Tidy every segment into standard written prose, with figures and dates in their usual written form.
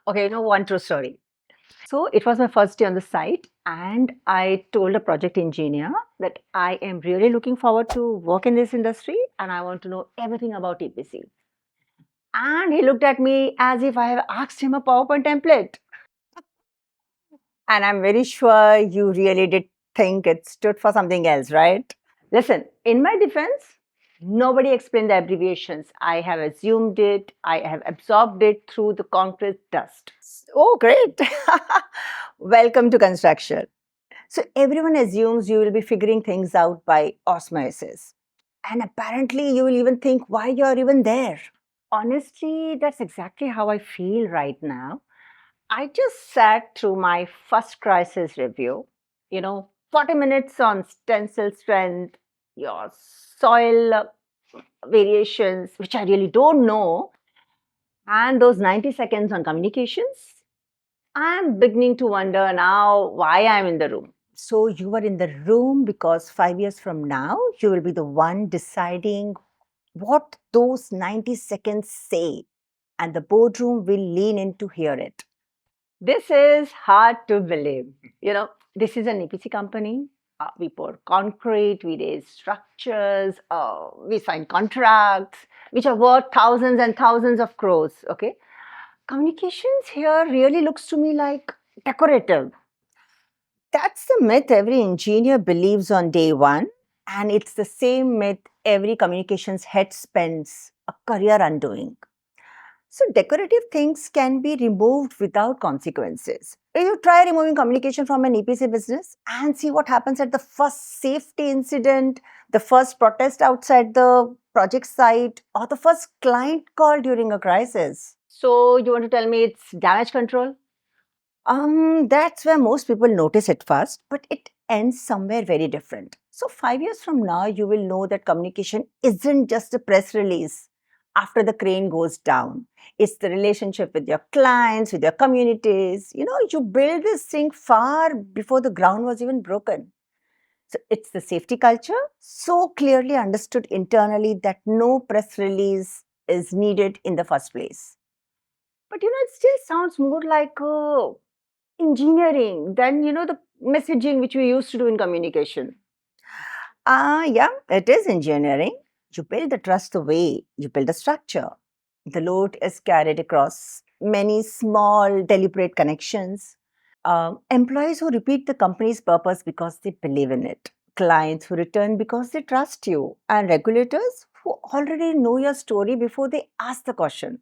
Okay, one true story. So it was my first day on the site, and I told a project engineer that I am really looking forward to work in this industry and I want to know everything about EPC. And he looked at me as if I have asked him a PowerPoint template. And I'm very sure you really did think it stood for something else, right? Listen, in my defense, nobody explained the abbreviations. I have assumed it, I have absorbed it through the concrete dust. Oh, great. Welcome to construction. So, everyone assumes you will be figuring things out by osmosis. And apparently, you will even think why you're even there. Honestly, that's exactly how I feel right now. I just sat through my first crisis review, 40 minutes on stencil strength, your soil variations, which I really don't know, and those 90 seconds on communications. I'm beginning to wonder now why I'm in the room. So, you are in the room because 5 years from now, you will be the one deciding what those 90 seconds say, and the boardroom will lean in to hear it. This is hard to believe. This is an EPC company. We pour concrete, we raise structures, we sign contracts, which are worth thousands and thousands of crores. Okay. Communications here really looks to me like decorative. That's the myth every engineer believes on day one. And it's the same myth every communications head spends a career undoing. So, decorative things can be removed without consequences. You try removing communication from an EPC business and see what happens at the first safety incident, the first protest outside the project site, or the first client call during a crisis. So, you want to tell me it's damage control? That's where most people notice it first, but it ends somewhere very different. So, 5 years from now, you will know that communication isn't just a press release after the crane goes down. It's the relationship with your clients, with your communities. You build this thing far before the ground was even broken. So, it's the safety culture so clearly understood internally that no press release is needed in the first place. But it still sounds more like engineering than the messaging which we used to do in communication. Yeah, it is engineering. You build the trust the way you build a structure. The load is carried across many small, deliberate connections. Employees who repeat the company's purpose because they believe in it. Clients who return because they trust you. And regulators who already know your story before they ask the question.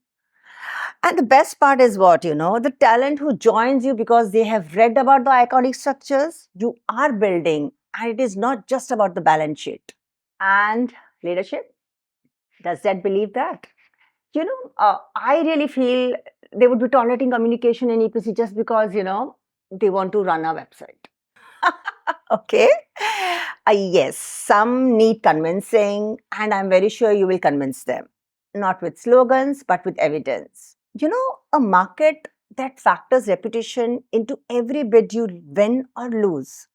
And the best part is what, the talent who joins you because they have read about the iconic structures you are building. And it is not just about the balance sheet. And leadership, does that believe that? I really feel they would be tolerating communication in EPC just because, they want to run a website. Okay. Yes, some need convincing, and I'm very sure you will convince them. Not with slogans, but with evidence. A market that factors reputation into every bid you win or lose.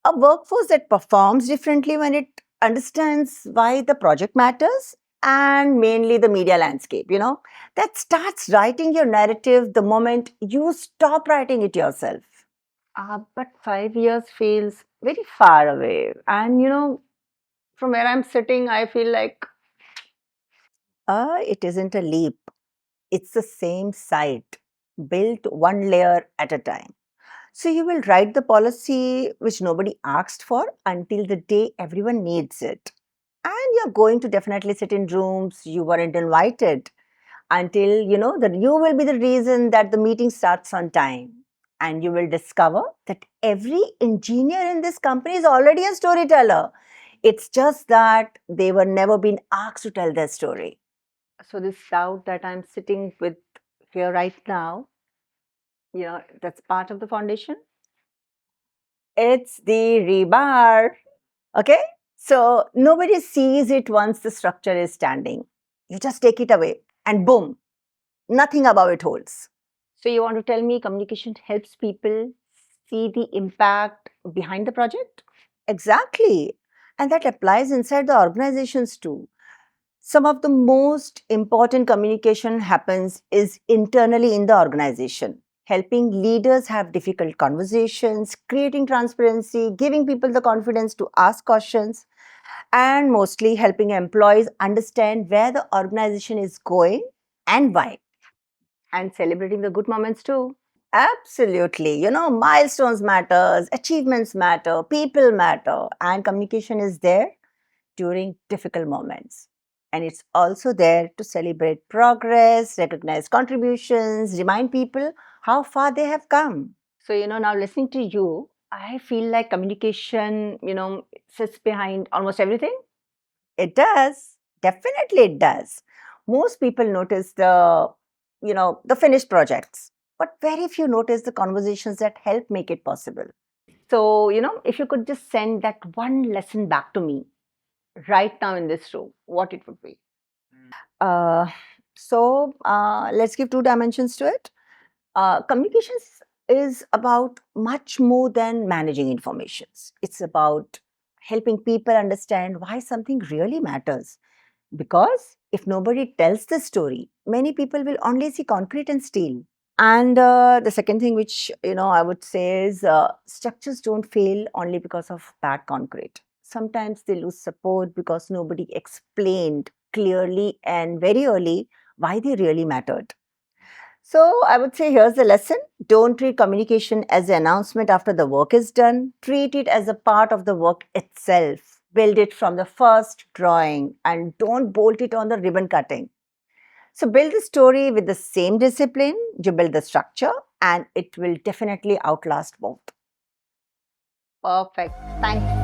A workforce that performs differently when it understands why the project matters, and mainly the media landscape, that starts writing your narrative the moment you stop writing it yourself. But 5 years feels very far away. And from where I'm sitting, I feel like it isn't a leap. It's the same site, built one layer at a time. So you will write the policy which nobody asked for until the day everyone needs it. And you're going to definitely sit in rooms you weren't invited until that you will be the reason that the meeting starts on time. And you will discover that every engineer in this company is already a storyteller. It's just that they were never been asked to tell their story. So this doubt that I'm sitting with here right now, that's part of the foundation. It's the rebar. Okay. So nobody sees it once the structure is standing. You just take it away and boom, nothing above it holds. So you want to tell me communication helps people see the impact behind the project? Exactly. And that applies inside the organizations too. Some of the most important communication happens is internally in the organization, helping leaders have difficult conversations, creating transparency, giving people the confidence to ask questions, and mostly helping employees understand where the organization is going and why, and celebrating the good moments too. Absolutely. Milestones matters, achievements matter, people matter, and communication is there during difficult moments. And it's also there to celebrate progress, recognize contributions, remind people how far they have come. So, now listening to you, I feel like communication, sits behind almost everything. It does. Definitely it does. Most people notice the finished projects, but very few notice the conversations that help make it possible. So, if you could just send that one lesson back to me right now in this room, what it would be? Uh, let's give two dimensions to it. Communications is about much more than managing informations. It's about helping people understand why something really matters. Because if nobody tells the story, many people will only see concrete and steel. And the second thing, which I would say is structures don't fail only because of bad concrete. Sometimes they lose support because nobody explained clearly and very early why they really mattered. So I would say here's the lesson. Don't treat communication as an announcement after the work is done. Treat it as a part of the work itself. Build it from the first drawing and don't bolt it on the ribbon cutting. So build the story with the same discipline. You build the structure and it will definitely outlast both. Perfect. Thanks